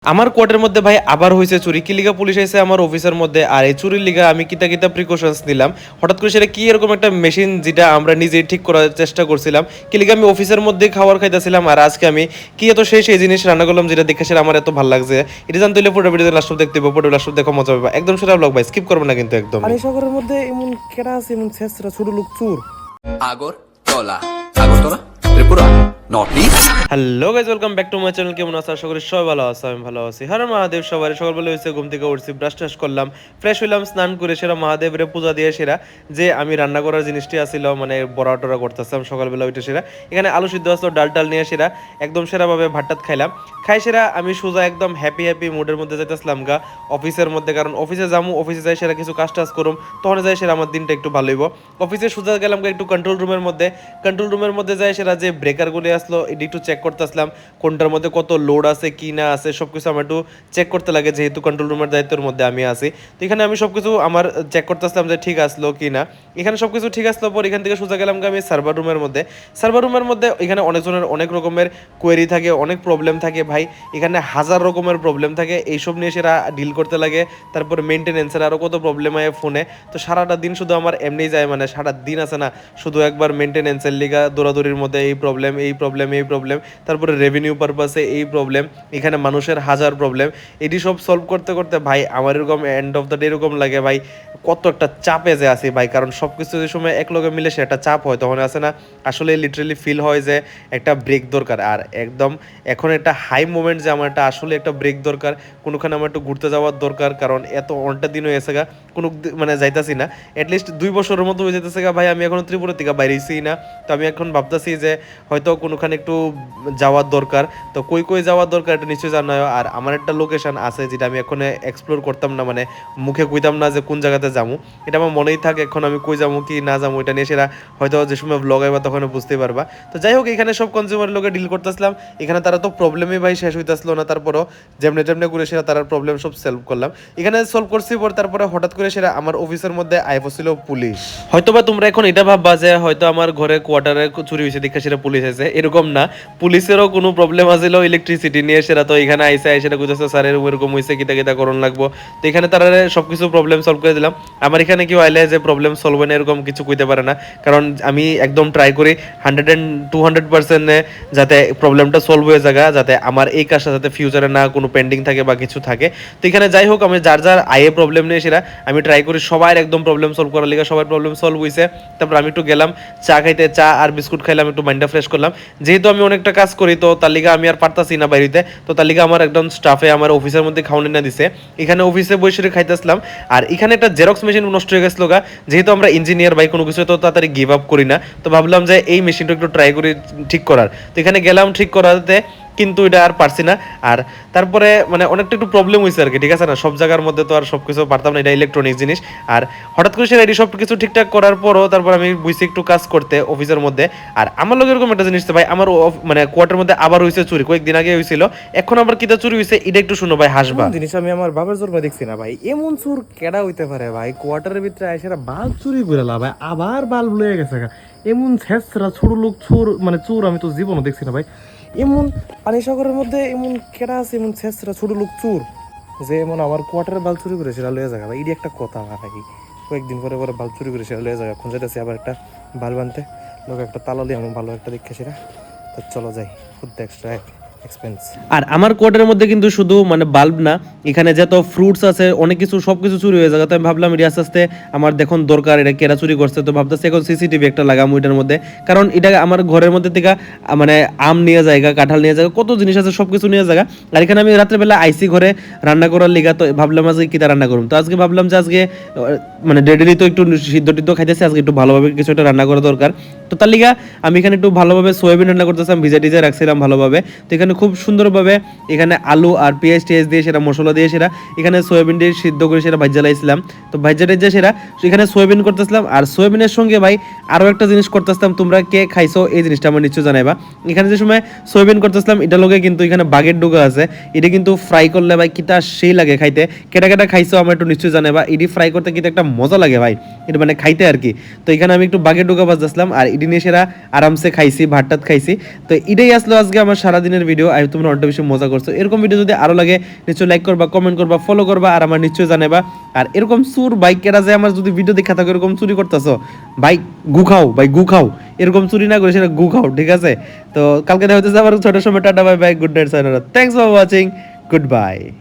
আমার কোয়ার্টের মধ্যে ভাই আবার হয়েছে চুরি। কি লিগা পুলিশ আইছে আমার অফিসের মধ্যে, আর এই চুরির লিগা আমি কিতা কিতা প্রিকশনস নিলাম। হঠাৎ করে সেটা কি এরকম একটা মেশিন যেটা আমরা নিজেই ঠিক করার চেষ্টা করছিলাম, কি লিগা আমি অফিসের মধ্যে খাবার খাইতেছিলাম, আর আজকে আমি কি এত সেই জিনিস রান্না করলাম যেটা দেখে সেটা আমার এত ভালো লাগছে। এটা জানতে হলে পুরো ভিডিও লাস্ট দেখতে হবে, পুরো লাস্ট দেখো মজা পাবে একদম। সেটা ব্লগ ভাই স্কিপ করবে না কিন্তু একদম। পানি সাগরের মধ্যে এমন কেডা আছে, এমন ছেসরা ছোট লোক চোর। Agartala Agartala Tripura north east. Hello guys, welcome back to my channel. কেমন আছো? আশা করি সবাই ভালো আছে, আমি ভালো আছি। হর মহাদেব। সবাই সকালবেলা হয়েছে, ঘুম থেকে উঠছি, ব্রাশ টাশ করলাম, ফ্রেশ হইলাম, স্নান করে সেরা মহাদেবের পূজা দিয়ে সেরা যে আমি রান্না করার জিনিসটি আসছিল, মানে বড়া টরা করতেছিলাম সকালবেলা ওইটা সেরা। এখানে আলু সিদ্ধ আসলো, ডাল টাল নিয়ে সেরা একদম সেরাভাবে ভাতটাত খাইলাম। খাই সেরা আমি সোজা একদম হ্যাপি মুডের মধ্যে যাইতেছিলাম গা অফিসের মধ্যে, কারণ অফিসে যাবো, অফিসে যাই সেরা কিছু কাজ টাজ করুম, তখন যাই সেরা আমার দিনটা একটু ভালো হইব। অফিসে সোজা গেলাম একটু কন্ট্রোল রুমের মধ্যে যাই সেরা যে ব্রেকারগুলি আসলো এটি একটু চেক করতে আসলাম, কোনটার মধ্যে কত লোড আছে কি না আছে সবকিছু আমার একটু চেক করতে লাগে, যেহেতু কন্ট্রোল রুমের দায়িত্বের মধ্যে আমি আছি। তো এখানে আমি সবকিছু আমার চেক করতে আসলাম যে ঠিক আসলো কি না। এখানে সবকিছু ঠিক আসলো পর এখান থেকে সোজা গেলাম আমি সার্ভার রুমের মধ্যে এখানে অনেকজনের অনেক রকমের কোয়েরি থাকে, অনেক প্রবলেম থাকে ভাই। এখানে হাজার রকমের প্রবলেম থাকে, এইসব নিয়ে সেরা ডিল করতে লাগে। তারপরে মেনটেনেন্সের আরও কত প্রবলেম হয় ফোনে। তো সারাটা দিন শুধু আমার এমনি যায়, মানে সারা দিন আছে না শুধু একবার মেনটেনেন্সের লিগা দৌড়াদৌড়ির মধ্যে এই প্রবলেম, তারপরে রেভিনিউ পারপাসে এই প্রবলেম, এখানে মানুষের হাজার প্রবলেম। এটি সব সলভ করতে করতে ভাই আমার এরকম এন্ড অফ দ্য ডে এরকম লাগে ভাই কত একটা চাপে যে আছি ভাই, কারণ সব কিছু যে সময় এক লগে মিলে সে একটা চাপ হয়, তখন আছে না আসলে লিটারেলি ফিল হয় যে একটা ব্রেক দরকার। আর একদম এখন একটা হাই মোমেন্ট যে আমার একটা আসলে একটা ব্রেক দরকার, কোনোখানে আমার একটু ঘুরতে যাওয়ার দরকার, কারণ এত অনেকটা দিন হয়ে গেছে গা কোনো মানে যাইতাছি না, অ্যাটলিস্ট 2 বছরের মতো হয়ে যেতেছে গা ভাই, আমি এখনো ত্রিপুরা থেকে বাইরেছি না। তো আমি এখন ভাবতেছি যে হয়তো কোনোখানে একটু যাওয়ার দরকার। তো কই যাওয়ার দরকার এটা নিশ্চয়ই জানায়। আর আমার একটা লোকেশন আছে যেটা আমি এখন এক্সপ্লোর করতাম না, মানে মুখে কইতাম না যে কোন জায়গাতে যাবো, এটা আমার মনেই থাকে এখন আমি কই যাবো কি না যাবো এটা নিয়ে সেটা হয়তো যে সময় ব্লগ আইবা তখন বুঝতে পারবা। তো যাই হোক, এখানে সব কনজিউমার লোকে ডিল করতেছিলাম, এখানে তারা তো প্রবলেমই ভাই শেষ হইতেছিল না। তারপরও যেমনি করে সেটা তার প্রবলেম সব সলভ করলাম, এখানে সলভ করছি পর তারপরে হঠাৎ করে সেটা আমার অফিসের মধ্যে আয় পড়ছিল পুলিশ। হয়তোবা তোমরা এখন এটা ভাববা যে হয়তো আমার ঘরে কোয়ার্টারে চুরি হয়েছে দেখে সেটা পুলিশ আছে, এরকম না। পুলিশেরও কোনো প্রবলেম আছিল ইলেকট্রিসিটি নিয়ে, সেটা তো এখানে আইসে সেটা বুঝতেছে স্যারের এরকম হয়েছে কিতা করণ লাগবো। তো এখানে তারা সবকিছু প্রবলেম সলভ করে দিলাম। আমার এখানে কেউ আইলে যে প্রবলেম সলভ হয় না এরকম কিছু কইতে পারে না, কারণ আমি একদম ট্রাই করি 100-200% যাতে প্রবলেমটা সলভ হয়ে যায়, যাতে আমার এই কাজটা যাতে ফিউচারে না কোনো পেন্ডিং থাকে বা কিছু থাকে। তো এখানে যাই হোক, আমি যার আয়ে প্রবলেম নিয়ে সেটা আমি ট্রাই করি সবার একদম প্রবলেম সলভ করার লিগে, সবার প্রবলেম সলভ হয়েছে। তারপর আমি একটু গেলাম চা খাইতে, চা আর বিস্কুট খাইলাম, একটু মাইন্ডটা ফ্রেশ করলাম। যেহেতু আমি অনেকটা কাজ করি তো তার লিগে আমি আর পারতাছি না বাইরেতে, তো তার লিগে আমার একদম স্টাফে আমার অফিসের মধ্যে খাওয়ানি না দিছে, এখানে অফিসে বসে খাইতেছিলাম। আর এখানে একটা জেরক্স মেশিন নষ্ট হয়ে গেছিল গা, যেহেতু আমরা ইঞ্জিনিয়ার ভাই কোনো কিছু তো তাড়াতাড়ি গিভ আপ করি না, তো ভাবলাম যে এই মেশিনটা একটু ট্রাই করি ঠিক করার। তো এখানে গেলাম ঠিক করাতে, কিন্তু এটা আর পারছি না। আর তারপরে মানে অনেকটা একটু প্রবলেম হয়েছে আর কি, ঠিক আছে না, সব জায়গার মধ্যে তো আর সব কিছু পারতাম না, এটা ইলেকট্রনিক জিনিস। আর হঠাৎ করে সেটা সব কিছু ঠিকঠাক করার পরও তারপর আমি বুঝছি একটু কাজ করতে অফিসের মধ্যে। আর আমার লোক এরকম একটা জিনিস ভাই, আমার মানে কোয়ার্টার মধ্যে আবার হয়েছে চুরি, কয়েকদিন আগে হয়েছিল, এখন আবার কিতা চুরি হয়েছে এটা একটু শুনো ভাই, হাসবা। জিনিস আমি আমার বাবার জন্মে দেখছি না ভাই, এমন চোর কেডা হইতে পারে ভাই। কোয়ার্টারের ভিতরে আইসা বাল্ব চুরি করে লা ভাই, আবার বাল্ব লয়ে গেছে। এমন ছেসরা ছোট লোক চোর, মানে চোর আমি তো জীবনও দেখছি না ভাই। এমন পানি সাগরের মধ্যে এমন কেডা আছে, এমন ছেসরা ছোট লোক চোর যে এমন আমার কোয়ার্টারের বাল্ব চুরি করে সেটা লয়ে যাবে ভাই। এটি একটা কথা ভাই, কয়েকদিন পরে বাল্ব চুরি করে সেটা লয়ে যাবে। এখন যেতেছি আবার একটা বাল্ব আনতে, লোক একটা তালা দিয়ে এমন ভালো একটা দেখে সেটা। তো চলো যাই, খুব এক্সট্রা এক্সপেন্স। আর আমার কোয়ার্টারের মধ্যে কিন্তু শুধু মানে বাল্ব না, এখানে যত ফ্রুটস আছে অনেক কিছু সবকিছু চুরি হয়ে যায়। তো আমি ভাবলাম এটা আস্তে আস্তে আমার দেখুন দরকার, এটা কেরা চুরি করছে। তো ভাবতেছি এখন সিসিটিভি একটা লাগাম ওইটার মধ্যে, কারণ এটা আমার ঘরের মধ্যে থেকে মানে আম নিয়ে যায়, কাঁঠাল নিয়ে যায়, কত জিনিস আছে সবকিছু নিয়ে যায়। আর এখানে আমি রাত্রেবেলা আইসি ঘরে রান্না করার লিগা, তো ভাবলাম আজকে কিতা রান্না করুম। তো আজকে ভাবলাম যে আজকে মানে ডেডলি তো একটু সিদ্ধ টিদ্ধ খাইতেছি, আজকে একটু ভালোভাবে কিছু একটা রান্না করা দরকার। তো তার লিগা আমি এখানে একটু ভালোভাবে সোয়াবিন রান্না করতেছিলাম, ভিজা টিজা রাখছিলাম ভালোভাবে। তো এখানে খুব সুন্দরভাবে এখানে আলু আর পেঁয়াজ টিয়াজ দিয়ে সেটা মশলা দিয়ে সেটা এখানে সোয়াবিন দিয়ে সিদ্ধ করে সেটা ভাজ্জা লাইছিলাম। তো ভাজ্জা টাজ্জা সেটা এখানে সোয়াবিন করতেছিলাম। আর সোয়াবিনের সঙ্গে ভাই আরও একটা জিনিস করতেছিলাম, তোমরা কে খাইছো এই জিনিসটা আমার নিশ্চয় জানাইবা। এখানে যে সময় সোয়াবিন করতেছিলাম এটা লোকে কিন্তু এখানে বাগের ডুগা আছে, এটা কিন্তু ফ্রাই করলে ভাই কিতা সেই লাগে খাইতে। কেটা কেটা খাইছো আমার একটু নিশ্চয় জানাইবা, এটি ফ্রাই করতে কিন্তু একটা মজা লাগে ভাই। এটা মানে খাইতে আর কি। তো এখানে আমি একটু বাগে ঢোকা বাজতেছিলাম আর ইডি নিয়ে সেরা আরামসে খাইছি, ভাতটাত খাইছি। তো এটাই আসলো আজকে আমার সারাদিনের ভিডিও। আর তোমরা অনেক বেশি মজা করছো। এরকম ভিডিও যদি আরো লাগে নিশ্চয়ই লাইক করবা, কমেন্ট করবা, ফলো করবা আর আমার নিশ্চয়ই জানাবা। আর এরকম চুর বাইকেরা যে আমার যদি ভিডিও দেখা থাকে এরকম চুরি করতেছো, ভাই গু খাও, ভাই গু খাও, এরকম চুরি না করে সেটা গু খাও, ঠিক আছে? তো কালকে দেখা হচ্ছে আবার ছোট সময়, tata bye bye, good night, সাইনারা, thanks for watching, good bye.